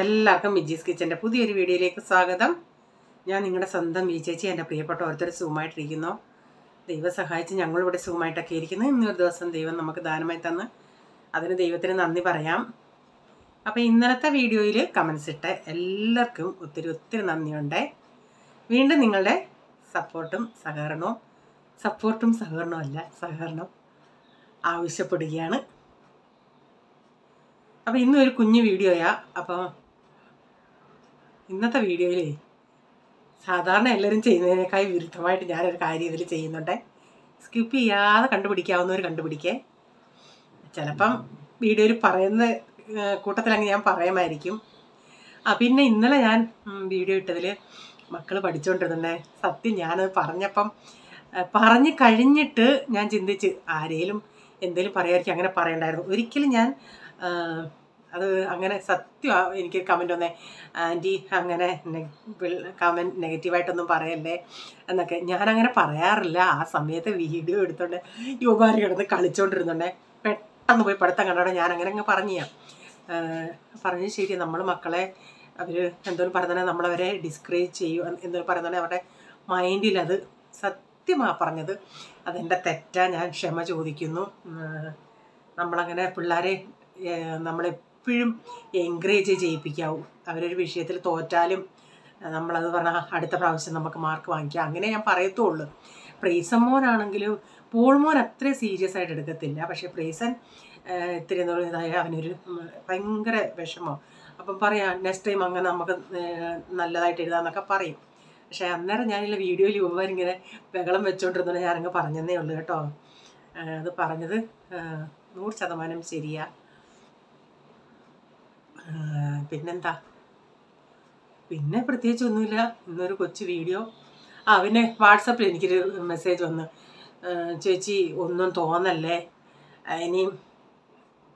എല്ലാവർക്കും മിജീസ് കിച്ചൻ്റെ പുതിയൊരു വീഡിയോയിലേക്ക് സ്വാഗതം. ഞാൻ നിങ്ങളുടെ സ്വന്തം വി ചേച്ചി. എൻ്റെ പ്രിയപ്പെട്ട ഓരോരുത്തർ സുഖമായിട്ടിരിക്കുന്നു. ദൈവം സഹായിച്ച് ഞങ്ങളിവിടെ സുഖമായിട്ടൊക്കെ ഇരിക്കുന്നു. ഇന്നൊരു ദിവസം ദൈവം നമുക്ക് ദാനമായി തന്ന് അതിന് ദൈവത്തിന് നന്ദി പറയാം. അപ്പോൾ ഇന്നലത്തെ വീഡിയോയിൽ കമൻസ് ഇട്ട എല്ലാവർക്കും ഒത്തിരി നന്ദിയുണ്ട്. വീണ്ടും നിങ്ങളുടെ സപ്പോർട്ടും സഹകരണവും ആവശ്യപ്പെടുകയാണ്. അപ്പോൾ ഇന്നൊരു കുഞ്ഞു വീഡിയോയാ. അപ്പോൾ ഇന്നത്തെ വീഡിയോയിൽ സാധാരണ എല്ലാവരും ചെയ്യുന്നതിനേക്കാൾ വിരുദ്ധമായിട്ട് ഞാനൊരു കാര്യം ഇതിൽ ചെയ്യുന്നുണ്ട്. സ്കിപ്പ് ചെയ്യാതെ കണ്ടുപിടിക്കാവുന്നവർ കണ്ടുപിടിക്കേ. ചിലപ്പം വീഡിയോയിൽ പറയുന്ന കൂട്ടത്തിലങ്ങ് ഞാൻ പറയുമായിരിക്കും. പിന്നെ ഇന്നലെ ഞാൻ വീഡിയോ ഇട്ടതിൽ മക്കൾ പഠിച്ചുകൊണ്ടിരുന്നേ. സത്യം ഞാനത് പറഞ്ഞു കഴിഞ്ഞിട്ട് ഞാൻ ചിന്തിച്ച് ആരേലും എന്തെങ്കിലും പറയാമായിരിക്കും, അങ്ങനെ പറയണ്ടായിരുന്നു. ഒരിക്കലും ഞാൻ അത് അങ്ങനെ സത്യം എനിക്ക് കമൻ്റ് വന്നേ, ആൻറ്റി അങ്ങനെ കമൻറ്റ് നെഗറ്റീവായിട്ടൊന്നും പറയല്ലേ എന്നൊക്കെ. ഞാനങ്ങനെ പറയാറില്ല. ആ സമയത്ത് വീഡിയോ എടുത്തോണ്ട് യുവമാർ കിടന്ന് കളിച്ചുകൊണ്ടിരുന്നുണ്ടേ. പെട്ടെന്ന് പോയി പഠിത്തം കണ്ടോടെ ഞാൻ അങ്ങനെ പറഞ്ഞ് ശരി, നമ്മൾ മക്കളെ അവർ എന്തോലും പറഞ്ഞാൽ നമ്മളവരെ ഡിസ്കറേജ് ചെയ്യും എന്തോലും പറയുന്നത് അവരുടെ മൈൻഡിൽ അത് സത്യമാണ് പറഞ്ഞത്. അതെൻ്റെ തെറ്റാ, ഞാൻ ക്ഷമ ചോദിക്കുന്നു. നമ്മളങ്ങനെ പിള്ളേരെ നമ്മളെപ്പോഴും എൻകറേജ് ചെയ്യിപ്പിക്കാവും. അവരൊരു വിഷയത്തിൽ തോറ്റാലും നമ്മളത് പറഞ്ഞാൽ അടുത്ത പ്രാവശ്യം നമുക്ക് മാർക്ക് വാങ്ങിക്കാം, അങ്ങനെ ഞാൻ പറയത്തുള്ളൂ. പ്രേസൻ മോനാണെങ്കിലും പോൾമോൻ അത്രയും സീരിയസ് ആയിട്ട് എടുക്കത്തില്ല. പക്ഷേ പ്രേസൻ ഇത്തിരി ഇതായ അവനൊരു ഭയങ്കര വിഷമം. അപ്പം പറയാം നെക്സ്റ്റ് ടൈം അങ്ങനെ നമുക്ക് നല്ലതായിട്ട് എഴുതാമെന്നൊക്കെ പറയും. പക്ഷേ അന്നേരം ഞാനില്ല വീഡിയോയിൽ യുവമാരിങ്ങനെ ബഹളം വെച്ചുകൊണ്ടിരുന്നത് ഞാനങ്ങ് പറഞ്ഞതേ ഉള്ളൂ കേട്ടോ. അത് പറഞ്ഞത് 100% ശരിയാ. പിന്നെന്താ, പിന്നെ പ്രത്യേകിച്ചൊന്നുമില്ല. ഇന്നൊരു കൊച്ചു വീഡിയോ. പിന്നെ വാട്സപ്പിൽ എനിക്കൊരു മെസ്സേജ് വന്ന്, ചേച്ചി ഒന്നും തോന്നല്ലേ, ഇനിയും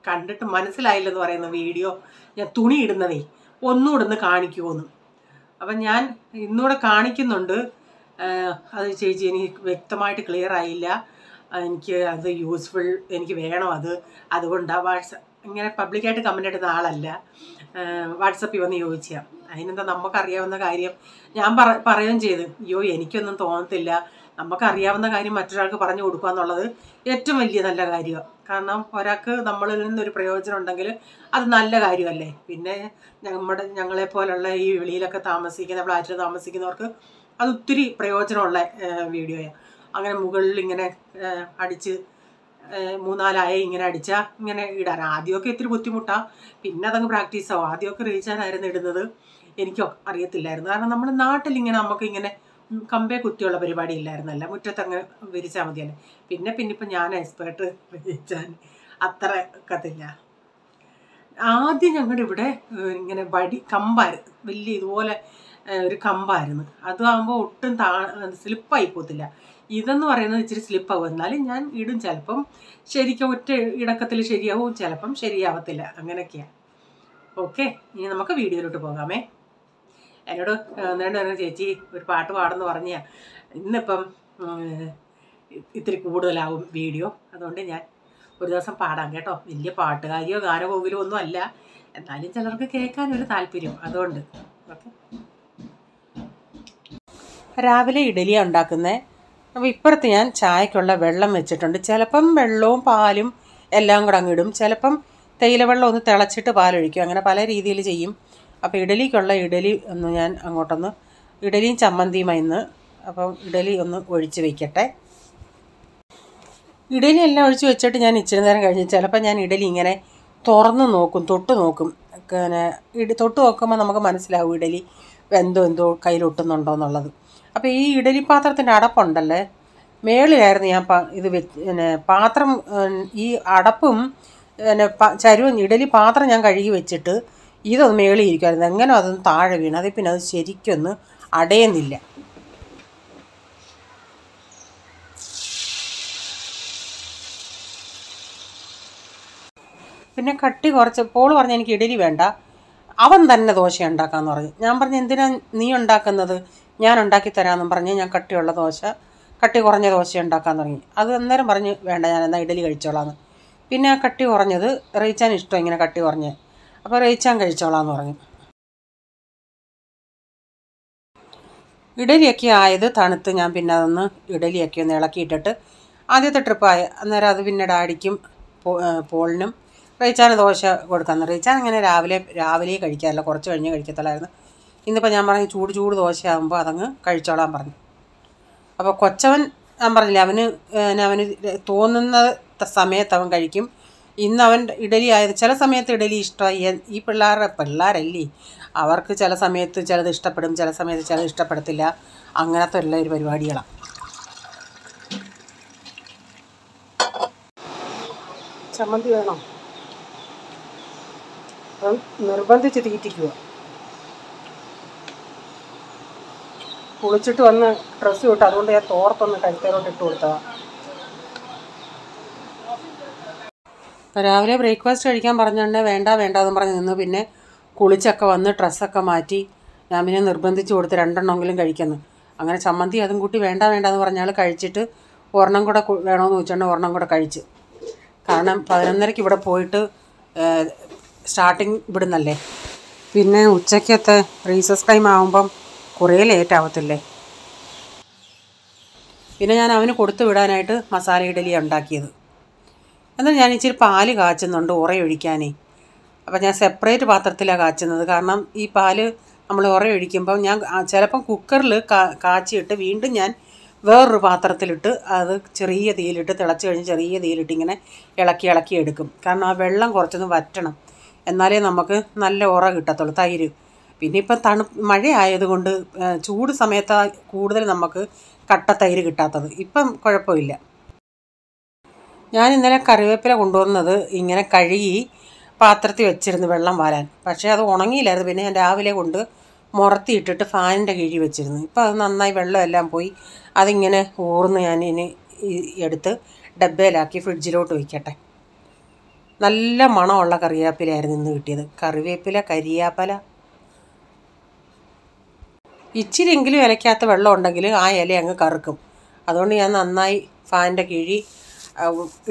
കണ്ടിട്ട് മനസ്സിലായില്ലെന്ന് പറയുന്ന വീഡിയോ ഞാൻ തുണി ഇടുന്നതേ ഒന്നുകൂടെ ഒന്ന് കാണിക്കുമോന്ന്. അപ്പം ഞാൻ ഇന്നുകൂടെ കാണിക്കുന്നുണ്ട്. അത് ചേച്ചി എനിക്ക് വ്യക്തമായിട്ട് ക്ലിയർ ആയില്ല, എനിക്ക് അത് യൂസ്ഫുൾ, എനിക്ക് വേണം അതുകൊണ്ടാണ് ഇങ്ങനെ പബ്ലിക്കായിട്ട് കമൻ്റ് ഇടുന്ന ആളല്ല. വാട്സപ്പിൽ വന്ന് ചോദിച്ചാൽ അതിനെന്താ, നമുക്കറിയാവുന്ന കാര്യം ഞാൻ പറയുകയും ചെയ്ത്. അയ്യോ എനിക്കൊന്നും തോന്നത്തില്ല, നമുക്കറിയാവുന്ന കാര്യം മറ്റൊരാൾക്ക് പറഞ്ഞു കൊടുക്കുക എന്നുള്ളത് ഏറ്റവും വലിയ നല്ല കാര്യമാണ്. കാരണം ഒരാൾക്ക് നമ്മളിൽ നിന്നൊരു പ്രയോജനം ഉണ്ടെങ്കിൽ അത് നല്ല കാര്യമല്ലേ. പിന്നെ ഞങ്ങളെപ്പോലുള്ള ഈ വെളിയിലൊക്കെ താമസിക്കുന്ന ഫ്ലാറ്റിൽ താമസിക്കുന്നവർക്ക് അത് ഒത്തിരി പ്രയോജനമുള്ള വീഡിയോയാണ്. അങ്ങനെ മുകളിൽ ഇങ്ങനെ അടിച്ച് 3-4 ഇങ്ങനെ അടിച്ചാൽ ഇങ്ങനെ ഇടാൻ ആദ്യമൊക്കെ ഇത്തിരി ബുദ്ധിമുട്ടാണ്. പിന്നെ അതങ്ങ് പ്രാക്ടീസാവും. ആദ്യമൊക്കെ റീച്ചാനായിരുന്നു ഇടുന്നത്, എനിക്ക് അറിയത്തില്ലായിരുന്നു. കാരണം നമ്മുടെ നാട്ടിലിങ്ങനെ നമുക്കിങ്ങനെ കമ്പേ കുത്തിയുള്ള പരിപാടി ഇല്ലായിരുന്നല്ല, മുറ്റത്തങ്ങ് വിരിച്ചാൽ മതിയല്ലേ. പിന്നെ ഇപ്പം ഞാൻ എക്സ്പേർട്ട് വിരിച്ചാൻ അത്ര ഒക്കത്തില്ല. ആദ്യം ഞങ്ങളുടെ ഇവിടെ ഇങ്ങനെ കമ്പായിരുന്നു, വലിയ ഇതുപോലെ ഒരു കമ്പായിരുന്നു. അതാകുമ്പോൾ ഒട്ടും സ്ലിപ്പായി പോകത്തില്ല. ഇതെന്ന് പറയുന്നത് ഇച്ചിരി സ്ലിപ്പാവും. എന്നാലും ഞാൻ ഇടും. ചിലപ്പം ശരിക്കും ഒറ്റ ഇടക്കത്തിൽ ശരിയാവും, ചിലപ്പം ശരിയാവത്തില്ല. അങ്ങനെയൊക്കെയാണ്. ഓക്കെ, ഇനി നമുക്ക് വീഡിയോയിലോട്ട് പോകാമേ. എന്നോട് നേണ്ട ചേച്ചി ഒരു പാട്ട് പാടെന്ന് പറഞ്ഞാൽ ഇന്നിപ്പം ഇത്തിരി കൂടുതലാവും വീഡിയോ, അതുകൊണ്ട് ഞാൻ ഒരു ദിവസം പാടാം കേട്ടോ. വലിയ പാട്ടുകാരിയോ ഗാനകോകിലോ ഒന്നും അല്ല, എന്നാലും ചിലർക്ക് കേൾക്കാനൊരു താല്പര്യം, അതുകൊണ്ട്. ഓക്കെ, രാവിലെ ഇഡലിയാണ് ഉണ്ടാക്കുന്നത്. അപ്പോൾ ഇപ്പുറത്ത് ഞാൻ ചായക്കുള്ള വെള്ളം വെച്ചിട്ടുണ്ട്. ചിലപ്പം വെള്ളവും പാലും എല്ലാം കൂടെ അങ്ങ് ഇടും, ചിലപ്പം തേയില വെള്ളം ഒന്ന് തിളച്ചിട്ട് പാലൊഴിക്കും, അങ്ങനെ പല രീതിയിൽ ചെയ്യും. അപ്പോൾ ഇഡലിക്കുള്ള ഇഡലി ഒന്ന് ഞാൻ അങ്ങോട്ടൊന്ന്, ഇഡലിയും ചമ്മന്തിയുമായി ഇന്ന്. അപ്പം ഇഡലി ഒന്ന് ഒഴിച്ച് വയ്ക്കട്ടെ. ഇഡലി എല്ലാം ഒഴിച്ച് വെച്ചിട്ട് ഞാൻ ഇച്ചിരി നേരം കഴിഞ്ഞ് ചിലപ്പോൾ ഞാൻ ഇഡലി ഇങ്ങനെ തുറന്ന് നോക്കും, തൊട്ട് നോക്കും. പിന്നെ തൊട്ട് നോക്കുമ്പോൾ നമുക്ക് മനസ്സിലാവും ഇഡലി എന്തോ കയ്യിലൊട്ടുന്നുണ്ടോ എന്നുള്ളത്. അപ്പോൾ ഈ ഇഡലി പാത്രത്തിൻ്റെ അടപ്പുണ്ടല്ലേ, മേളിലായിരുന്നു ഞാൻ പാത്രം, ഈ അടപ്പും ചരുവും ഇഡലി പാത്രം ഞാൻ കഴുകി വെച്ചിട്ട് ഇതൊന്ന് മേളിൽ ഇരിക്കുമായിരുന്നു. എങ്ങനെ അതൊന്ന് താഴെ വീണ്, അത് പിന്നെ അത് ശരിക്കൊന്ന് അടയുന്നില്ല. പിന്നെ കട്ടി കുറച്ച് പോൾ പറഞ്ഞ് എനിക്ക് ഇഡലി വേണ്ട, അവൻ തന്നെ ദോശ ഉണ്ടാക്കാമെന്ന് പറഞ്ഞു. ഞാൻ പറഞ്ഞു എന്തിനാ നീ ഉണ്ടാക്കുന്നത്, ഞാൻ ഉണ്ടാക്കി തരാമെന്നും പറഞ്ഞ് ഞാൻ കട്ടി കുറഞ്ഞ ദോശ ഉണ്ടാക്കാൻ തുടങ്ങി. അത് അന്നേരം പറഞ്ഞ് വേണ്ട, ഞാൻ എന്നാൽ ഇഡലി കഴിച്ചോളാമെന്ന്. പിന്നെ ആ കട്ടി കുറഞ്ഞത് റീച്ചാൻ ഇഷ്ടം, ഇങ്ങനെ കട്ടി കുറഞ്ഞ്. അപ്പോൾ റീച്ചാൻ കഴിച്ചോളാമെന്ന് പറഞ്ഞു. ഇഡലിയൊക്കെ ആയത് തണുത്ത് ഞാൻ പിന്നെ അതൊന്ന് ഇഡലിയൊക്കെ ഒന്ന് ഇളക്കിയിട്ടിട്ട് ആദ്യത്തെ ട്രിപ്പായ അന്നേരം അത് പിന്നെ ഡാഡിക്കും പോളിനും റീച്ചാന് ദോശ കൊടുക്കാമെന്ന്. റീച്ചാൻ അങ്ങനെ രാവിലെ കഴിക്കാറില്ല, കുറച്ച് കഴിഞ്ഞ് കഴിക്കത്തുള്ളായിരുന്നു. ഇന്നിപ്പോൾ ഞാൻ പറഞ്ഞു ചൂട് ദോശയാകുമ്പോൾ അതങ്ങ് കഴിച്ചോളാൻ പറഞ്ഞു. അപ്പോൾ കൊച്ചവൻ ഞാൻ പറഞ്ഞില്ല, അവന് തോന്നുന്ന സമയത്ത് അവൻ കഴിക്കും. ഇന്ന് അവൻ ഇഡലി ആയത്, ചില സമയത്ത് ഇഡലി ഇഷ്ടമായി. ഈ പിള്ളേരല്ലേ, അവർക്ക് ചില സമയത്ത് ചിലത് ഇഷ്ടപ്പെടും, ചില സമയത്ത് ചിലത് ഇഷ്ടപ്പെടത്തില്ല. അങ്ങനത്തെ ഉള്ള ഒരു പരിപാടികളാണ്. ചമ്മന്തി വേണോ? അപ്പം നിർബന്ധിച്ച് തീറ്റിക്കുക. കുളിച്ചിട്ട് വന്ന് ഡ്രസ്സ് വിട്ട്, അതുകൊണ്ട് ഞാൻ തോർത്തൊന്ന് കഴുത്തേലോട്ട് ഇട്ട് കൊടുത്തതാണ്. അപ്പോൾ രാവിലെ ബ്രേക്ക്ഫാസ്റ്റ് കഴിക്കാൻ പറഞ്ഞുകൊണ്ട് വേണ്ടാന്ന് പറഞ്ഞ് നിന്ന് പിന്നെ കുളിച്ചൊക്കെ വന്ന് ഡ്രസ്സൊക്കെ മാറ്റി ഞാൻ പിന്നെ നിർബന്ധിച്ച് കൊടുത്ത് 2 എണ്ണമെങ്കിലും കഴിക്കുന്നു. അങ്ങനെ ചമ്മന്തി അതും കൂട്ടി വേണ്ടാന്ന് പറഞ്ഞാൽ കഴിച്ചിട്ട് ഒരെണ്ണം കൂടെ വേണമെന്ന് ചോദിച്ചുകൊണ്ട് ഒരെണ്ണം കൂടെ കഴിച്ച്. കാരണം 11:30 ഇവിടെ പോയിട്ട് സ്റ്റാർട്ടിങ് ഇവിടുന്നല്ലേ, പിന്നെ ഉച്ചയ്ക്കത്തെ റീസസ് ടൈം ആകുമ്പം കുറേ ലേറ്റ് ആവത്തില്ലേ. പിന്നെ ഞാൻ അവന് കൊടുത്തു വിടാനായിട്ട് മസാല ഇഡലിയാണ് ഉണ്ടാക്കിയത്. എന്നാൽ ഞാൻ ഇച്ചിരി പാല് കാച്ചുന്നുണ്ട് ഉറയൊഴിക്കാനേ. അപ്പം ഞാൻ സെപ്പറേറ്റ് പാത്രത്തിലാണ് കാച്ചുന്നത്. കാരണം ഈ പാല് നമ്മൾ ഉറയൊഴിക്കുമ്പം ഞാൻ ചിലപ്പം കുക്കറിൽ കാച്ചിയിട്ട് വീണ്ടും ഞാൻ വേറൊരു പാത്രത്തിലിട്ട് അത് ചെറിയ തീയിലിട്ട് തിളച്ച് കഴിഞ്ഞ് ചെറിയ തീയിലിട്ട് ഇങ്ങനെ ഇളക്കി എടുക്കും. കാരണം ആ വെള്ളം കുറച്ചൊന്ന് വറ്റണം, എന്നാലേ നമുക്ക് നല്ല ഉറ കിട്ടത്തുള്ളൂ തൈര്. പിന്നെ ഇപ്പം മഴ ആയതുകൊണ്ട് ചൂട് സമയത്താണ് കൂടുതൽ നമുക്ക് കട്ട തൈര് കിട്ടാത്തത്. ഇപ്പം കുഴപ്പമില്ല. ഞാൻ ഇന്നലെ കറിവേപ്പില കൊണ്ടുവന്നത് ഇങ്ങനെ കഴുകി പാത്രത്തിൽ വെച്ചിരുന്നു വെള്ളം വാരാൻ. പക്ഷേ അത് ഉണങ്ങിയില്ലായിരുന്നു. പിന്നെ ഞാൻ രാവിലെ കൊണ്ട് മുറത്തിയിട്ടിട്ട് ഫാനിൻ്റെ കീഴിൽ വെച്ചിരുന്നു. ഇപ്പോൾ അത് നന്നായി വെള്ളമെല്ലാം പോയി. അതിങ്ങനെ ഊർന്ന് ഞാൻ ഇനി എടുത്ത് ഡബ്ബയിലാക്കി ഫ്രിഡ്ജിലോട്ട് വയ്ക്കട്ടെ. നല്ല മണമുള്ള കറിവേപ്പിലയായിരുന്നു ഇന്ന് കിട്ടിയത്. കരിയാപ്പല ഇച്ചിരിയെങ്കിലും ഇലയ്ക്കകത്ത് വെള്ളം ഉണ്ടെങ്കിൽ ആ ഇല അങ്ങ് കറുക്കും. അതുകൊണ്ട് ഞാൻ നന്നായി ഫാനിൻ്റെ കീഴിൽ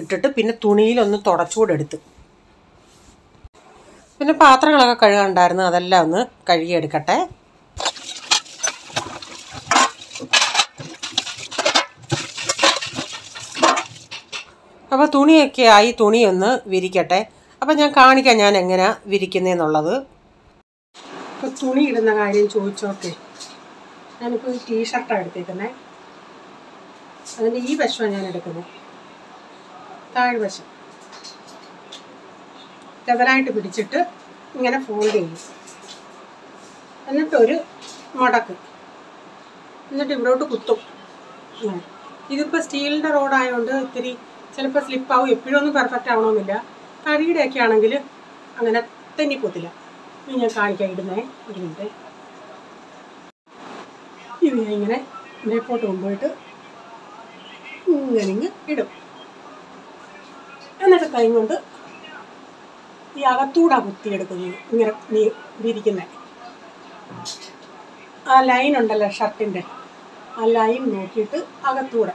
ഇട്ടിട്ട് പിന്നെ തുണിയിലൊന്ന് തുടച്ചുകൂടെ എടുത്ത്. പിന്നെ പാത്രങ്ങളൊക്കെ കഴുകാനുണ്ടായിരുന്നു, അതെല്ലാം ഒന്ന് കഴുകിയെടുക്കട്ടെ. അപ്പോൾ തുണിയൊക്കെ ആയി, തുണിയൊന്ന് വിരിക്കട്ടെ. അപ്പം ഞാൻ കാണിക്കാം ഞാൻ എങ്ങനെയാണ് വിരിക്കുന്നതെന്നുള്ളത്. ഇപ്പോൾ തുണി ഇടുന്ന കാര്യം ചോദിച്ചോട്ടെ. ഞാനിപ്പോൾ ഒരു ടീഷർട്ടാണ് എടുത്തേക്കുന്നത്. അതിൻ്റെ ഈ വശമാണ് ഞാൻ എടുക്കുന്നത്, താഴ്വശം ലെവലായിട്ട് പിടിച്ചിട്ട് ഇങ്ങനെ ഫോൾഡ് ചെയ്യും. എന്നിട്ടൊരു മടക്ക്, എന്നിട്ട് ഇവിടോട്ട് കുത്തും. ഇതിപ്പോൾ സ്റ്റീലിൻ്റെ റോഡായതുകൊണ്ട് ഇത്തിരി ചിലപ്പോൾ സ്ലിപ്പാവും, എപ്പോഴൊന്നും പെർഫെക്റ്റ് ആവണമെന്നില്ല. തടിയുടെയൊക്കെ ആണെങ്കിൽ അങ്ങനെ തെന്നിപ്പോത്തില്ല. ഇനി ഞാൻ കാണിക്കാൻ ഇടുന്നേ, ഒരു മിനിറ്റ്. ഇത് ഞാൻ ഇങ്ങനെ മേപ്പോട്ട് കൊണ്ടുപോയിട്ട് ഇങ്ങനെ ഇടും. എന്നിട്ട് കൈ കൊണ്ട് ഈ അകത്തൂടെ കുത്തിയെടുക്കുന്നത്, ഇങ്ങനെ വിരിക്കുന്നത്. ആ ലൈൻ ഉണ്ടല്ലോ ഷർട്ടിൻ്റെ, ആ ലൈൻ നോക്കിയിട്ട് അകത്തൂടെ,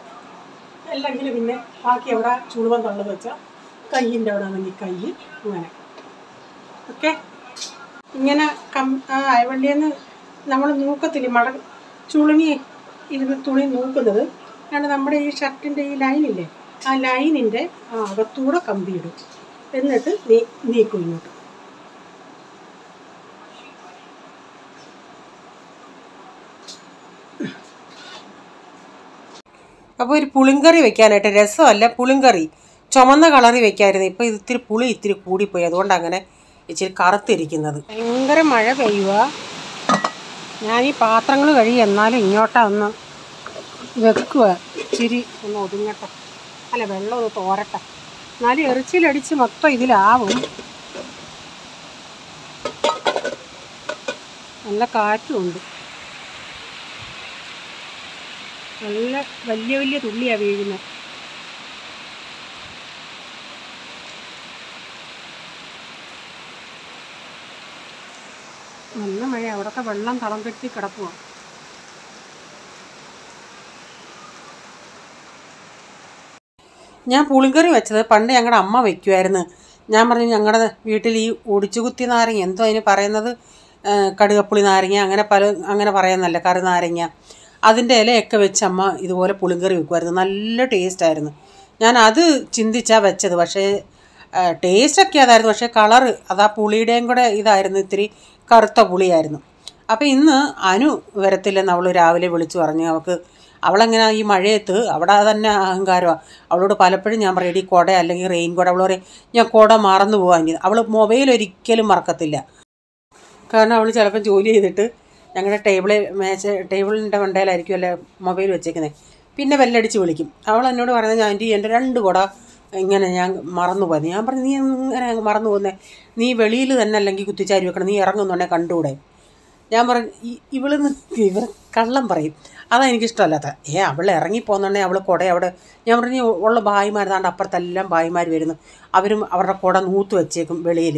അല്ലെങ്കിൽ പിന്നെ ബാക്കി അവിടെ ചുളുവം തള്ളത് വെച്ചാൽ കയ്യിൻ്റെ അവിടെ ആണെങ്കിൽ കൈ ഇങ്ങനെ. ഓക്കെ, ഇങ്ങനെ അയവള്ളിയെന്ന് നമ്മൾ നൂക്കത്തില്ല, ചുളുങ്ങി ഇരുന്ന് തുണി നൂക്കുന്നത്. കാരണം നമ്മുടെ ഈ ഷർട്ടിൻ്റെ ഈ ലൈനില്ലേ, ആ ലൈനിൻ്റെ അകത്തൂടെ കമ്പിയിടും. എന്നിട്ട് നീക്കും ഇങ്ങോട്ട്. അപ്പോൾ ഒരു പുളിങ്കറി വെക്കാനായിട്ട്, രസമല്ല പുളിങ്കറി, ചുമന്ന കളറി വെക്കാമായിരുന്നു. ഇപ്പോൾ ഇത്തിരി പുളി ഇത്തിരി കൂടിപ്പോയി, അതുകൊണ്ട് അങ്ങനെ ഇച്ചിരി കറുത്തിരിക്കുന്നത്. ഭയങ്കര മഴ പെയ്യുക. ഞാൻ ഈ പാത്രങ്ങൾ കഴുകി എന്നാലും ഇങ്ങോട്ടാ ഒന്ന് വെക്കുക, ഇച്ചിരി ഒന്ന് ഒതുങ്ങട്ടെ, അല്ല വെള്ളം ഒന്ന് തോരട്ടെ. എന്നാലും എറിച്ചിലടിച്ച് മൊത്തം ഇതിലാവും. നല്ല കാറ്റുമുണ്ട്, നല്ല വലിയ തുള്ളിയാണ് വീഴുന്നത്. നല്ല മഴ, അവിടെയൊക്കെ വെള്ളം തളം കെട്ടി കിടക്കുക. ഞാൻ പുളിങ്കറി വെച്ചത് പണ്ട് ഞങ്ങളുടെ അമ്മ വയ്ക്കുമായിരുന്നു. ഞാൻ പറഞ്ഞു ഞങ്ങളുടെ വീട്ടിൽ ഈ ഒടിച്ചുകുത്തി നാരങ്ങ, എന്തോ അതിന് പറയുന്നത്, കടുകപ്പുളി നാരങ്ങ, അങ്ങനെ പറയുന്നല്ല, കറി നാരങ്ങ, അതിൻ്റെ ഇലയൊക്കെ വെച്ച് അമ്മ ഇതുപോലെ പുളിങ്കറി വെക്കുമായിരുന്നു. നല്ല ടേസ്റ്റായിരുന്നു. ഞാൻ അത് ചിന്തിച്ചാണ് വെച്ചത്. പക്ഷേ ടേസ്റ്റൊക്കെ അതായിരുന്നു. പക്ഷേ കളറ് അതാ പുളിയുടെയും കൂടെ ഇതായിരുന്നു, ഇത്തിരി കറുത്ത പുളിയായിരുന്നു. അപ്പോൾ ഇന്ന് അനു വരത്തില്ലെന്ന് അവൾ രാവിലെ വിളിച്ചു പറഞ്ഞു. അവളെങ്ങനെ ഈ മഴയത്ത് അവിടെ തന്നെ അഹങ്കാരമാണ്. അവളോട് പലപ്പോഴും ഞാൻ പറയും, ഈ കുട അല്ലെങ്കിൽ റെയിൻ കോട. അവൾ പറയും ഞാൻ കുട മറന്നു പോകാൻ. അവൾ മൊബൈൽ ഒരിക്കലും മറക്കത്തില്ല. കാരണം അവൾ ചിലപ്പോൾ ജോലി ചെയ്തിട്ട് ഞങ്ങളുടെ ടേബിളിൻ്റെ മണ്ടയിലായിരിക്കും അല്ലേ മൊബൈൽ വെച്ചേക്കുന്നത്. പിന്നെ ബെല്ലടിച്ച് വിളിക്കും. അവൾ എന്നോട് പറയുന്നത്, ആൻറ്റി എൻ്റെ 2 കുട ഇങ്ങനെ ഞാൻ മറന്നു പോയത്. ഞാൻ പറഞ്ഞു, നീ ഇങ്ങനെ മറന്നു പോകുന്നത്? നീ വെളിയിൽ തന്നെ അല്ലെങ്കിൽ കുത്തിച്ചാരി വെക്കണം, നീ ഇറങ്ങുന്നുണ്ടെങ്കിൽ കണ്ടുകൂടെ? ഞാൻ പറഞ്ഞു, ഇവർ കള്ളം പറയും, അതാണ് എനിക്കിഷ്ടമല്ലാത്ത. അവൾ ഇറങ്ങിപ്പോകുന്നുണ്ടെങ്കിൽ അവൾ കുട അവിടെ. ഞാൻ പറഞ്ഞു, ഉള്ള ഭായിമാരുതാണ്ട് അപ്പുറത്തെല്ലാം ഭായിമാർ വരുന്നു, അവരും അവരുടെ കുട നൂത്ത് വെച്ചേക്കും വെളിയിൽ.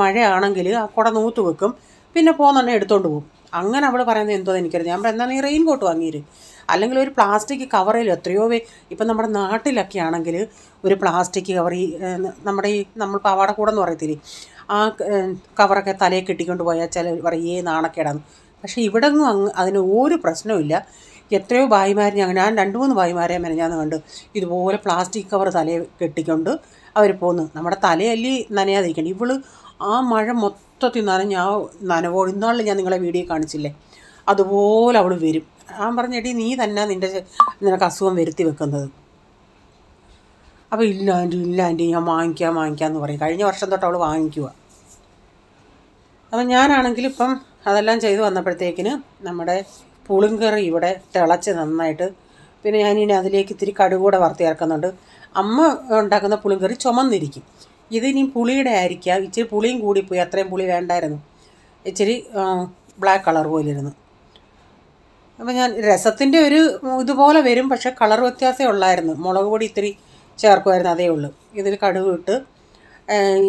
മഴയാണെങ്കിൽ ആ കുട നൂത്ത് വെക്കും, പിന്നെ പോകുന്നുണ്ടെങ്കിൽ എടുത്തുകൊണ്ട് പോകും. അങ്ങനെ അവൾ പറയുന്നത് എന്തോ എനിക്കറിയാം. ഞാൻ പറഞ്ഞു, എന്നാൽ നീ റെയിൻ കോട്ട് വാങ്ങിയിരും, അല്ലെങ്കിൽ ഒരു പ്ലാസ്റ്റിക് കവറിൽ എത്രയോ ഇപ്പം നമ്മുടെ നാട്ടിലൊക്കെ ആണെങ്കിൽ ഒരു പ്ലാസ്റ്റിക് കവർ, നമ്മൾ പാവാട കൂടെന്ന് പറയത്തില്ലേ, ആ കവറൊക്കെ തലയിൽ കെട്ടിക്കൊണ്ട് പോയാൽ ചില പറയേ നാണക്കേടാന്ന്. പക്ഷേ ഇവിടെ അതിന് ഒരു പ്രശ്നവുമില്ല. എത്രയോ ഭായിമാർ ഞാൻ 2-3 ഭായിമാരെ മെനഞ്ഞാന്ന് കണ്ട് ഇതുപോലെ പ്ലാസ്റ്റിക് കവർ തലയിൽ കെട്ടിക്കൊണ്ട് അവർ പോന്നു. നമ്മുടെ തലയല്ലി നനയാതിരിക്കണം. ഇവള് ആ മഴ മൊത്തത്തിൽ നനവോട് ഇന്നാളിൽ ഞാൻ നിങ്ങളെ വീഡിയോ കാണിച്ചില്ലേ, അതുപോലെ അവൾ വരും. ഞാൻ പറഞ്ഞെടി, നീ തന്നെ നിനക്ക് അസുഖം വരുത്തി വെക്കുന്നത്. അപ്പോൾ ഇല്ല ആൻറ്റി ഞാൻ വാങ്ങിക്കാമെന്ന് പറയും. കഴിഞ്ഞ വർഷം തൊട്ട് അവൾ വാങ്ങിക്കുക. അപ്പം ഞാനാണെങ്കിൽ ഇപ്പം അതെല്ലാം ചെയ്ത് വന്നപ്പോഴത്തേക്കിന് നമ്മുടെ പുളിങ്കറി ഇവിടെ തിളച്ച് നന്നായിട്ട്. പിന്നെ ഞാനിനി അതിലേക്ക് ഇത്തിരി കടുകൂടെ വറുത്തി ചേർക്കുന്നുണ്ട്. അമ്മ ഉണ്ടാക്കുന്ന പുളിങ്കറി ചുമന്നിരിക്കും. ഇതിനി പുളിയുടെ ആയിരിക്കാം, ഇച്ചിരി പുളിയും കൂടിപ്പോയി, അത്രയും പുളി വേണ്ടായിരുന്നു, ഇച്ചിരി ബ്ലാക്ക് കളർ പോലെ ഇരുന്നു. അപ്പോൾ ഞാൻ രസത്തിൻ്റെ ഒരു ഇതുപോലെ വരും, പക്ഷേ കളർ വ്യത്യാസമേ ഉള്ളായിരുന്നു. മുളക് പൊടി ഇത്തിരി ചേർക്കുമായിരുന്നു, അതേ ഉള്ളൂ. ഇതിൽ കടുക് ഇട്ട്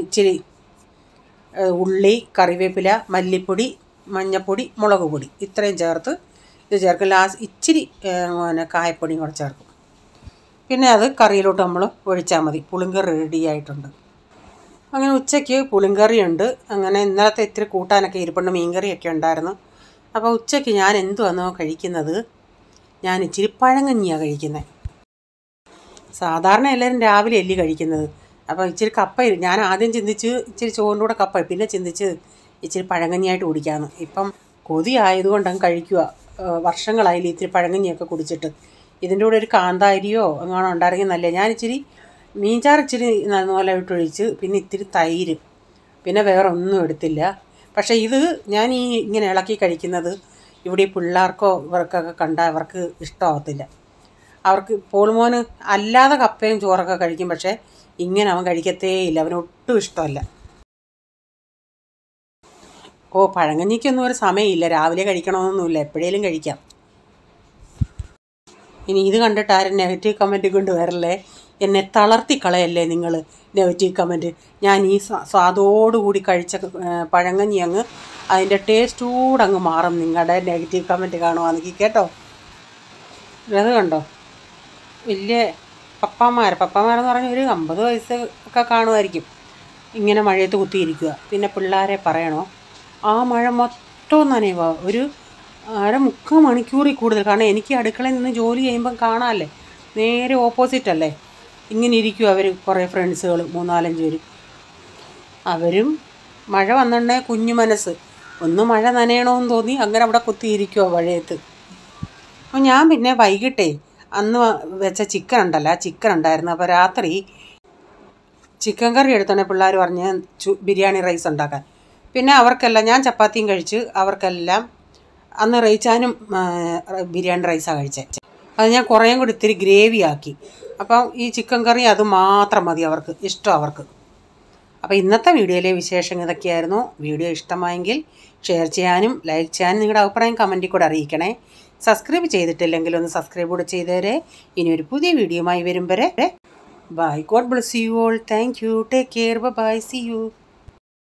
ഇച്ചിരി ഉള്ളി, കറിവേപ്പില, മല്ലിപ്പൊടി, മഞ്ഞൾപ്പൊടി, മുളക് പൊടി ഇത്രയും ചേർത്ത് ഇത് ചേർക്കും. ലാസ്റ്റ് ഇച്ചിരി കായപ്പൊടിയും കൂടെ ചേർക്കും. പിന്നെ അത് കറിയിലോട്ട് നമ്മൾ ഒഴിച്ചാൽ മതി. പുളിങ്കറി റെഡി ആയിട്ടുണ്ട്. അങ്ങനെ ഉച്ചയ്ക്ക് പുളിങ്കറിയുണ്ട്. അങ്ങനെ ഇന്നലത്തെ ഇത്തിരി കൂട്ടാനൊക്കെ ഇരിപ്പുണ്ട്, മീൻകറിയൊക്കെ ഉണ്ടായിരുന്നു. അപ്പോൾ ഉച്ചയ്ക്ക് ഞാൻ എന്തുവാണോ കഴിക്കുന്നത്, ഞാൻ ഇച്ചിരി പഴങ്കഞ്ഞിയാണ് കഴിക്കുന്നത്. സാധാരണ എല്ലാവരും രാവിലെ അല്ലേ കഴിക്കുന്നത്. അപ്പോൾ ഇച്ചിരി കപ്പ ഞാൻ ആദ്യം ചിന്തിച്ച് ഇച്ചിരി ചോറിൻ്റെ കൂടെ കപ്പ, പിന്നെ ചിന്തിച്ച് ഇച്ചിരി പഴങ്കഞ്ഞിയായിട്ട് കുടിക്കാമെന്ന്. ഇപ്പം കൊതി ആയതുകൊണ്ട് അങ്ങ് കഴിക്കുക. വർഷങ്ങളായില്ലേ ഇത്തിരി പഴങ്കഞ്ഞിയൊക്കെ കുടിച്ചിട്ട്. ഇതിൻ്റെ കൂടെ ഒരു കാന്താരിയോ അങ്ങനെ ഉണ്ടായിരുന്നെങ്കിൽ നല്ല. ഞാൻ ഇച്ചിരി മീൻചാറ് ഇച്ചിരി നല്ലപോലെ ഇട്ടൊഴിച്ച്, പിന്നെ ഇത്തിരി തൈര്, പിന്നെ വേറെ ഒന്നും എടുത്തില്ല. പക്ഷേ ഇത് ഞാൻ ഇങ്ങനെ ഇളക്കി കഴിക്കുന്നത് ഇവിടെ പിള്ളേർക്കോ ഇവർക്കൊക്കെ കണ്ടാൽ അവർക്ക് ഇഷ്ടമാകത്തില്ല. അവർക്ക് പോളുമോന് അല്ലാതെ കപ്പയും ചോറൊക്കെ കഴിക്കും, പക്ഷേ ഇങ്ങനെ അവൻ കഴിക്കത്തേയില്ല, അവനൊട്ടും ഇഷ്ടമല്ല. പഴങ്കഞ്ഞിക്കൊന്നും ഒരു സമയമില്ല, രാവിലെ കഴിക്കണമെന്നൊന്നുമില്ല, എപ്പോഴേലും കഴിക്കാം. ഇനി ഇത് കണ്ടിട്ട് ആരും നെഗറ്റീവ് കമൻറ്റ് കൊണ്ട് വരല്ലേ, എന്നെ തളർത്തിക്കളയല്ലേ നിങ്ങൾ നെഗറ്റീവ് കമൻറ്റ്. ഞാൻ ഈ സ്വാദോടുകൂടി കഴിച്ച പഴങ്കഞ്ഞി അങ്ങ് അതിൻ്റെ ടേസ്റ്റൂടെ അങ്ങ് മാറും നിങ്ങളുടെ നെഗറ്റീവ് കമൻറ്റ് കാണുവാണെങ്കിൽ കേട്ടോ. അത് കണ്ടോ, വലിയ പപ്പാമാരെന്ന് പറഞ്ഞാൽ ഒരു 50 വയസ്സൊക്കെ കാണുമായിരിക്കും, ഇങ്ങനെ മഴയത്ത് കുത്തിയിരിക്കുക. പിന്നെ പിള്ളേരെ പറയണോ, ആ മഴ മൊത്തം നനയുക, ഒരു 1/4 മണിക്കൂറിൽ കൂടുതൽ. കാരണം എനിക്ക് അടുക്കളയിൽ നിന്ന് ജോലി ചെയ്യുമ്പം കാണാമല്ലേ, നേരെ ഓപ്പോസിറ്റല്ലേ, ഇങ്ങനെ ഇരിക്കും അവർ, കുറേ ഫ്രണ്ട്സുകൾ 3-4 പേര്. അവരും മഴ വന്നിട്ടുണ്ടെങ്കിൽ കുഞ്ഞു മനസ്സ് ഒന്ന് മഴ നനയണമെന്ന് തോന്നി അങ്ങനെ അവിടെ കുത്തിയിരിക്കുമോ മഴയത്ത്. അപ്പോൾ ഞാൻ പിന്നെ വൈകിട്ടേ അന്ന് വെച്ച ചിക്കൻ ഉണ്ടല്ലോ, ആ ചിക്കൻ ഉണ്ടായിരുന്നു. അപ്പോൾ രാത്രി ചിക്കൻ കറി എടുത്തോണേ പിള്ളേർ പറഞ്ഞ് ബിരിയാണി റൈസ് ഉണ്ടാക്കാൻ. പിന്നെ അവർക്കെല്ലാം ഞാൻ ചപ്പാത്തിയും കഴിച്ച്, അവർക്കെല്ലാം അന്ന് റൈച്ചാനും ബിരിയാണി റൈസാണ് കഴിച്ചത്. അത് ഞാൻ കുറേയും കൂടി ഇത്തിരി ഗ്രേവി ആക്കി. അപ്പം ഈ ചിക്കൻ കറി അത് മാത്രം മതി അവർക്ക്, ഇഷ്ടം അവർക്ക്. അപ്പോൾ ഇന്നത്തെ വീഡിയോയിലെ വിശേഷം ഇതൊക്കെയായിരുന്നു. വീഡിയോ ഇഷ്ടമായെങ്കിൽ ഷെയർ ചെയ്യാനും ലൈക്ക് ചെയ്യാനും നിങ്ങളുടെ അഭിപ്രായം കമൻറ്റിൽ കൂടെ അറിയിക്കണേ. സബ്സ്ക്രൈബ് ചെയ്തിട്ടില്ലെങ്കിൽ ഒന്ന് സബ്സ്ക്രൈബ് കൂടെ ചെയ്തേരെ. ഇനി ഒരു പുതിയ വീഡിയോയുമായി വരും വരെ bye. God bless you all. Thank you. Take care. Bye. See U.